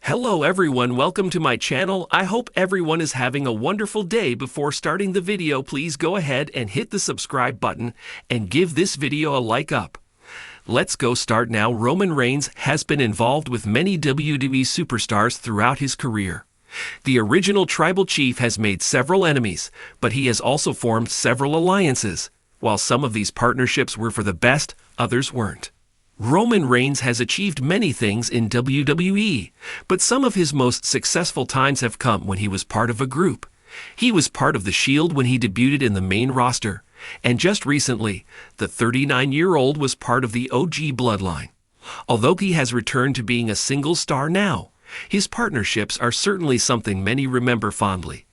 Hello everyone, welcome to my channel. I hope everyone is having a wonderful day. Before starting the video, please go ahead and hit the subscribe button and give this video a like up. Let's go start now. Roman Reigns has been involved with many WWE superstars throughout his career. The original tribal chief has made several enemies, but he has also formed several alliances. While some of these partnerships were for the best, others weren't. Roman Reigns has achieved many things in WWE, but some of his most successful times have come when he was part of a group. He was part of The Shield when he debuted in the main roster, and just recently, the 39-year-old was part of the OG Bloodline. Although he has returned to being a single star now, his partnerships are certainly something many remember fondly.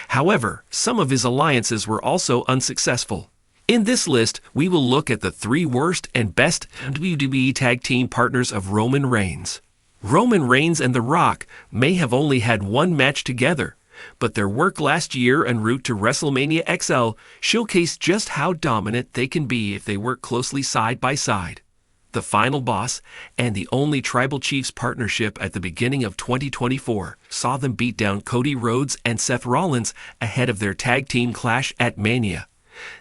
However, some of his alliances were also unsuccessful. In this list, we will look at the 3 worst and best WWE tag team partners of Roman Reigns. Roman Reigns and The Rock may have only had one match together, but their work last year en route to WrestleMania XL showcased just how dominant they can be if they work closely side by side. The Final Boss and the only Tribal Chiefs partnership at the beginning of 2024 saw them beat down Cody Rhodes and Seth Rollins ahead of their tag team clash at Mania.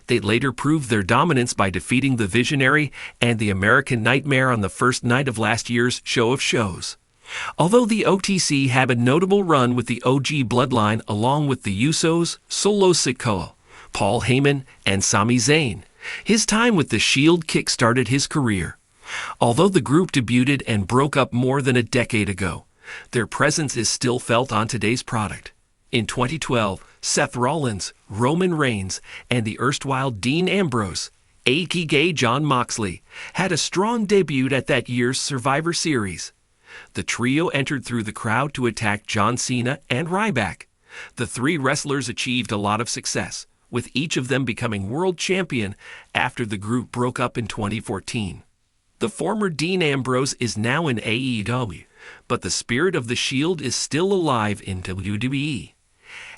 They later proved their dominance by defeating the Visionary and the American Nightmare on the first night of last year's Show of Shows. Although the OTC had a notable run with the OG Bloodline along with the Usos, Solo Sikoa, Paul Heyman, and Sami Zayn, his time with the Shield kick-started his career. Although the group debuted and broke up more than a decade ago, their presence is still felt on today's product. In 2012, Seth Rollins, Roman Reigns, and the erstwhile Dean Ambrose, aka Jon Moxley, had a strong debut at that year's Survivor Series. The trio entered through the crowd to attack John Cena and Ryback. The 3 wrestlers achieved a lot of success, with each of them becoming world champion after the group broke up in 2014. The former Dean Ambrose is now in AEW, but the spirit of the Shield is still alive in WWE.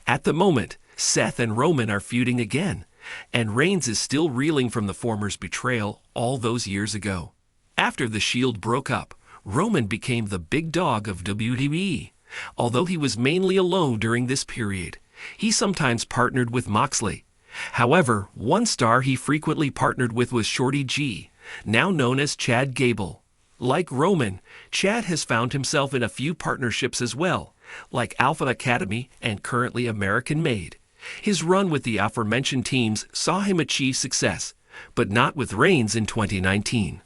At the moment, Seth and Roman are feuding again, and Reigns is still reeling from the former's betrayal all those years ago. After the Shield broke up, Roman became the big dog of WWE. Although he was mainly alone during this period, he sometimes partnered with Moxley. However, one star he frequently partnered with was Shorty G, now known as Chad Gable. Like Roman, Chad has found himself in a few partnerships as well, like Alpha Academy and currently American Made. His run with the aforementioned teams saw him achieve success, but not with Reigns in 2019.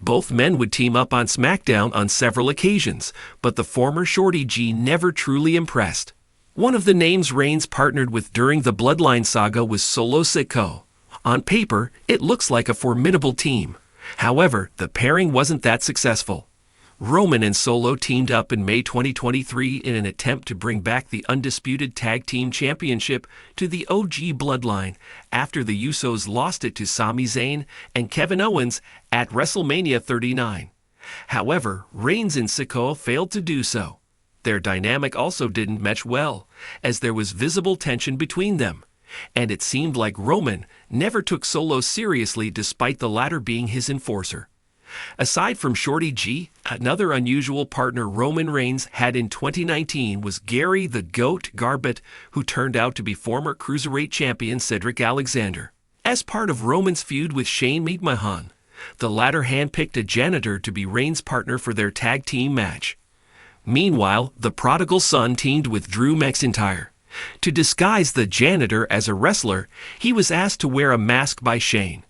Both men would team up on SmackDown on several occasions, but the former Shorty G never truly impressed. One of the names Reigns partnered with during the Bloodline saga was Solo Sikoa. On paper, it looks like a formidable team. However, the pairing wasn't that successful. Roman and Solo teamed up in May 2023 in an attempt to bring back the undisputed Tag Team Championship to the OG Bloodline after the Usos lost it to Sami Zayn and Kevin Owens at WrestleMania 39. However, Reigns and Sikoa failed to do so. Their dynamic also didn't mesh well, as there was visible tension between them, and it seemed like Roman never took Solo seriously despite the latter being his enforcer. Aside from Shorty G, another unusual partner Roman Reigns had in 2019 was Gary the Goat Garbett, who turned out to be former Cruiserweight champion Cedric Alexander. As part of Roman's feud with Shane McMahon, the latter handpicked a janitor to be Reigns' partner for their tag team match. Meanwhile, the prodigal son teamed with Drew McIntyre. To disguise the janitor as a wrestler, he was asked to wear a mask by Shane.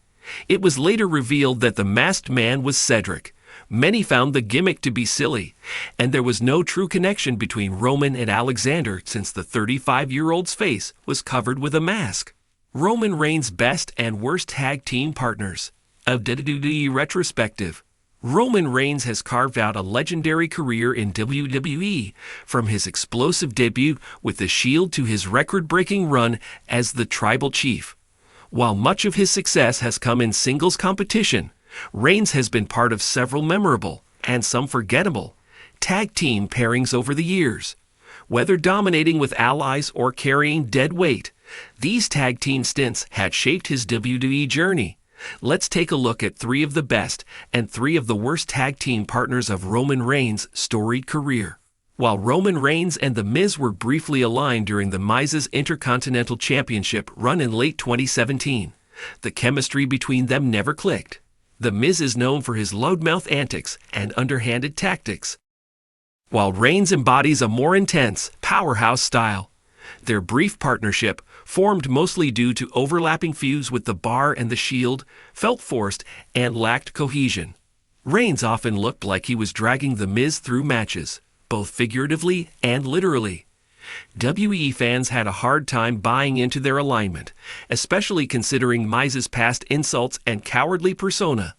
It was later revealed that the masked man was Cedric. Many found the gimmick to be silly, and there was no true connection between Roman and Alexander since the 35-year-old's face was covered with a mask. Roman Reigns' best and worst tag team partners. A WWE retrospective. Roman Reigns has carved out a legendary career in WWE, from his explosive debut with the Shield to his record-breaking run as the Tribal Chief. While much of his success has come in singles competition, Reigns has been part of several memorable, and some forgettable, tag team pairings over the years. Whether dominating with allies or carrying dead weight, these tag team stints had shaped his WWE journey. Let's take a look at 3 of the best and 3 of the worst tag team partners of Roman Reigns' storied career. While Roman Reigns and The Miz were briefly aligned during The Miz's Intercontinental Championship run in late 2017, the chemistry between them never clicked. The Miz is known for his loudmouth antics and underhanded tactics, while Reigns embodies a more intense, powerhouse style. Their brief partnership, formed mostly due to overlapping feuds with The Bar and The Shield, felt forced and lacked cohesion. Reigns often looked like he was dragging The Miz through matches, both figuratively and literally. WWE fans had a hard time buying into their alignment, especially considering Miz's past insults and cowardly persona.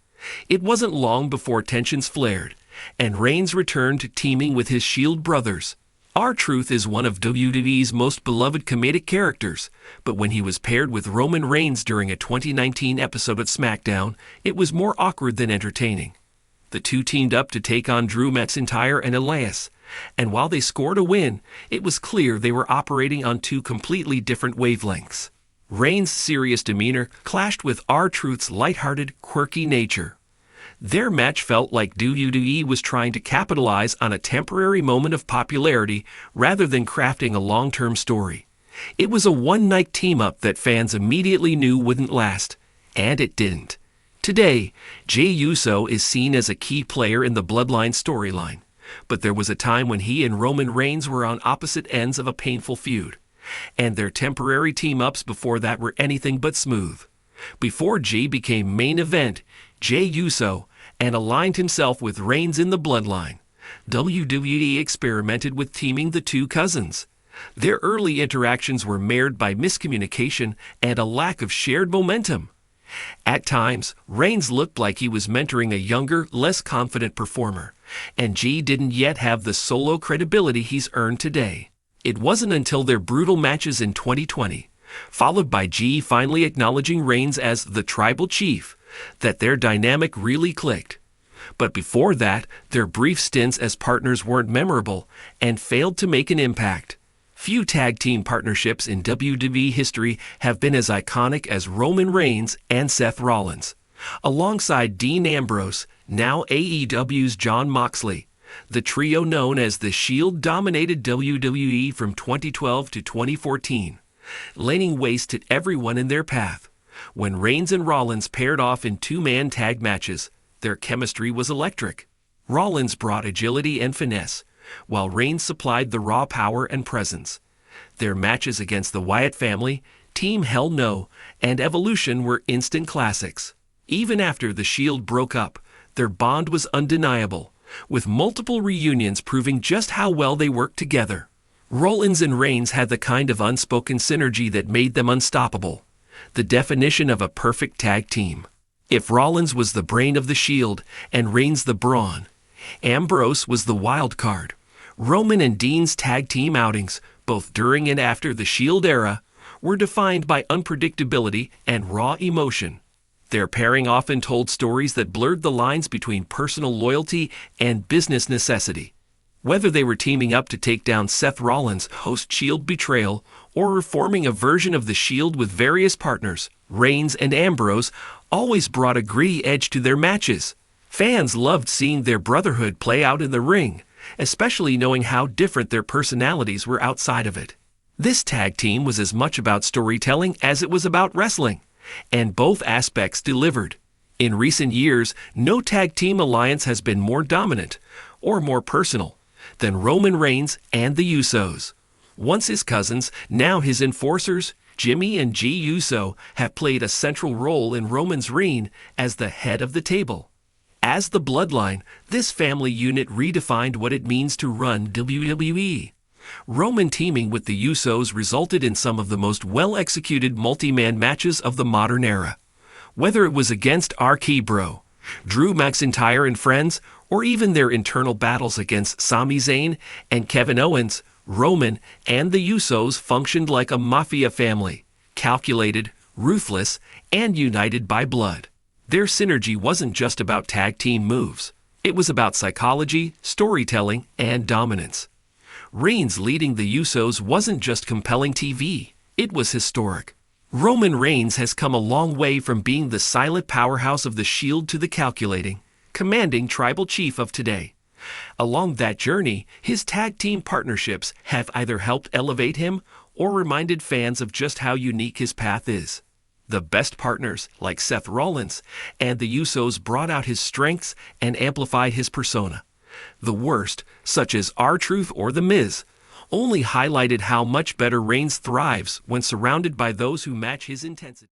It wasn't long before tensions flared, and Reigns returned to teaming with his Shield brothers. R-Truth is one of WWE's most beloved comedic characters, but when he was paired with Roman Reigns during a 2019 episode of SmackDown, it was more awkward than entertaining. The two teamed up to take on Drew McIntyre and Elias, and while they scored a win, it was clear they were operating on two completely different wavelengths. Reigns' serious demeanor clashed with R-Truth's lighthearted, quirky nature. Their match felt like WWE was trying to capitalize on a temporary moment of popularity rather than crafting a long-term story. It was a one-night team-up that fans immediately knew wouldn't last, and it didn't. Today, Jey Uso is seen as a key player in the Bloodline storyline, but there was a time when he and Roman Reigns were on opposite ends of a painful feud, and their temporary team-ups before that were anything but smooth. Before Jey became main event, Jey Uso, and aligned himself with Reigns in the Bloodline, WWE experimented with teaming the two cousins. Their early interactions were marred by miscommunication and a lack of shared momentum. At times, Reigns looked like he was mentoring a younger, less confident performer, and Jey didn't yet have the solo credibility he's earned today. It wasn't until their brutal matches in 2020, followed by Jey finally acknowledging Reigns as the tribal chief, that their dynamic really clicked. But before that, their brief stints as partners weren't memorable and failed to make an impact. Few tag team partnerships in WWE history have been as iconic as Roman Reigns and Seth Rollins. Alongside Dean Ambrose, now AEW's Jon Moxley, the trio known as The Shield dominated WWE from 2012 to 2014, laying waste to everyone in their path. When Reigns and Rollins paired off in two-man tag matches, their chemistry was electric. Rollins brought agility and finesse, while Reigns supplied the raw power and presence. Their matches against the Wyatt family, Team Hell No, and Evolution were instant classics. Even after the Shield broke up, their bond was undeniable, with multiple reunions proving just how well they worked together. Rollins and Reigns had the kind of unspoken synergy that made them unstoppable, the definition of a perfect tag team. If Rollins was the brain of the Shield and Reigns the brawn, Ambrose was the wild card. Roman and Dean's tag team outings, both during and after the Shield era, were defined by unpredictability and raw emotion. Their pairing often told stories that blurred the lines between personal loyalty and business necessity. Whether they were teaming up to take down Seth Rollins' post-Shield betrayal or reforming a version of the Shield with various partners, Reigns and Ambrose always brought a gritty edge to their matches. Fans loved seeing their brotherhood play out in the ring, especially knowing how different their personalities were outside of it. This tag team was as much about storytelling as it was about wrestling, and both aspects delivered. In recent years, no tag team alliance has been more dominant, or more personal, than Roman Reigns and the Usos. Once his cousins, now his enforcers, Jimmy and Jey Uso, have played a central role in Roman's reign as the head of the table. As the Bloodline, this family unit redefined what it means to run WWE. Roman teaming with the Usos resulted in some of the most well-executed multi-man matches of the modern era. Whether it was against RK-Bro, Drew McIntyre and friends, or even their internal battles against Sami Zayn and Kevin Owens, Roman and the Usos functioned like a mafia family, calculated, ruthless, and united by blood. Their synergy wasn't just about tag team moves. It was about psychology, storytelling, and dominance. Reigns leading the Usos wasn't just compelling TV, it was historic. Roman Reigns has come a long way from being the silent powerhouse of the Shield to the calculating, commanding tribal chief of today. Along that journey, his tag team partnerships have either helped elevate him or reminded fans of just how unique his path is. The best partners, like Seth Rollins and the Usos, brought out his strengths and amplified his persona. The worst, such as R-Truth or The Miz, only highlighted how much better Reigns thrives when surrounded by those who match his intensity.